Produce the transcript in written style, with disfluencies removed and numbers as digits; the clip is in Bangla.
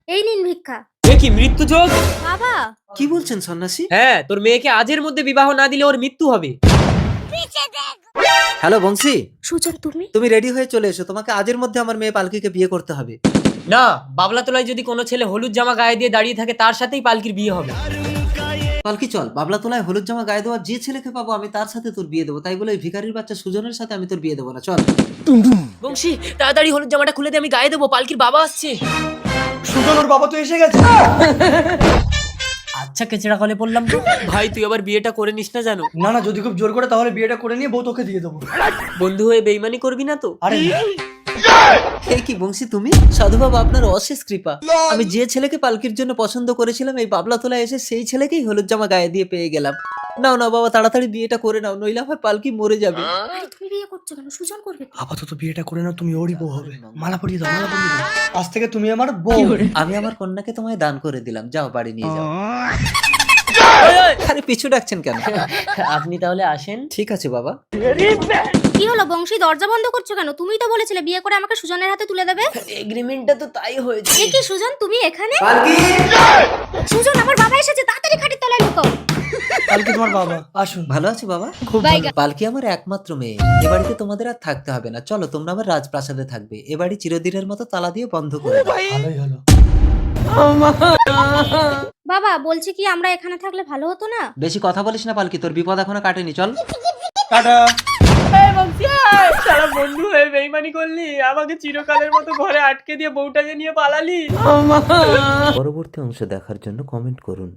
এই নিন ভিক্ষা। এ কি মৃত্যু যোগ? বাবা, কি বলছেন সন্ন্যাসী? হ্যাঁ, তোর মেয়েকে আজের মধ্যে বিবাহ না দিলে ওর মৃত্যু হবে। হ্যালো বংশী, সুজন তুমি? তুমি রেডি হয়ে চলে এসো, তোমাকে আজের মধ্যে আমার মেয়ে পালকিকে বিয়ে করতে হবে। না, বাবলাতলায় যদি কোনো ছেলে হলুদ জামা গায়ে দিয়ে দাঁড়িয়ে থাকে তার সাথেই পালকির বিয়ে হবে। পালকি চল, বাবলাতলায় হলুদ জামা গায়ে দেওয়া যে ছেলেকে পাবো আমি তার সাথে তোর বিয়ে দেবো, তাই বলে ওই ভিখারির বাচ্চা সুজনের সাথে আমি তোর বিয়ে দেবো না, চল। বংশী, তাড়াতাড়ি হলুদ জামাটা খুলে দে, আমি গায়ে দেবো, পালকির বাবা আসছে। সুজন ওর বাবা তো এসে গেছে। আচ্ছা, কেচড়া কলে পড়লাম তো। ভাই তুই আবার বিয়েটা করে নিস না জানো। না না, যদি খুব জোর করে তাহলে বিয়েটা করে নিয়ে বউ তোকে দিয়ে দেবো। বন্ধু হয়ে বেইমানি করবি না তো? আরে এই কি বংশী তুমি? সাধু বাবা আপনার অশেষ কৃপা, আমি যে ছেলেকে পালকির জন্য পছন্দ করেছিলাম এই বাবলাতলায় এসে সেই ছেলেকেই হলুদ জামা গায়ে দিয়ে পেয়ে গেলাম। নাও না বাবা, তাড়াতাড়ি বিয়েটা করে নাও, নইলে আমার পালকি মরে যাবে। আরে তুমি বিয়ে করছো কেন? সুজন করবে তো। আপাতত বিয়েটা করে নাও, তুমি ওরই বউ হবে। মালা পরিয়ে দাও, মালা পরিয়ে দাও। আজ থেকে তুমি আমার বউ। আমি আমার কন্যাকে তোমায় দান করে দিলাম, যাও বাড়ি নিয়ে যাও। ওই, ওই, আরে পিছু ডাকছেন কেন? আপনি তাহলে আসেন। ঠিক আছে বাবা। কি হলো বংশী, দরজা বন্ধ করছো কেন? তুমিই তো বলেছিলে বিয়ে করে আমাকে সুজনের হাতে তুলে দেবে। এগ্রিমেন্টটা তো তাই হয়েছে। এ কি সুজন, তুমি এখানে? পালকি! সুজন, আমার বাবা এসেছে, তাড়াতাড়ি খাটের তলায় লুকাও। কালকে তোমার বাবা আসুন। ভালো আছি বাবা? খুব ভালো। পালকি আমার একমাত্র মেয়ে, এ বাড়িতে তোমাদের আর থাকতে হবে না, চলো তোমরা আমার রাজপ্রাসাদে থাকবে। এ বাড়ি চিরদিনের মতো তালা দিয়ে বন্ধ করে দাও। ভালোই হলো। বাবা বলছি কি, আমরা এখানে থাকলে ভালো হতো না? বেশি কথা বলিস না পালকি, তোর বিপদ এখনো কাটেনি, চল। টাটা। সারা বন্ধু হয়ে বেইমানি করলি, আমাকে চিরকালের মতো ঘরে আটকে দিয়ে বউটাকে নিয়ে পালালি। পরবর্তী অংশ দেখার জন্য কমেন্ট করুন।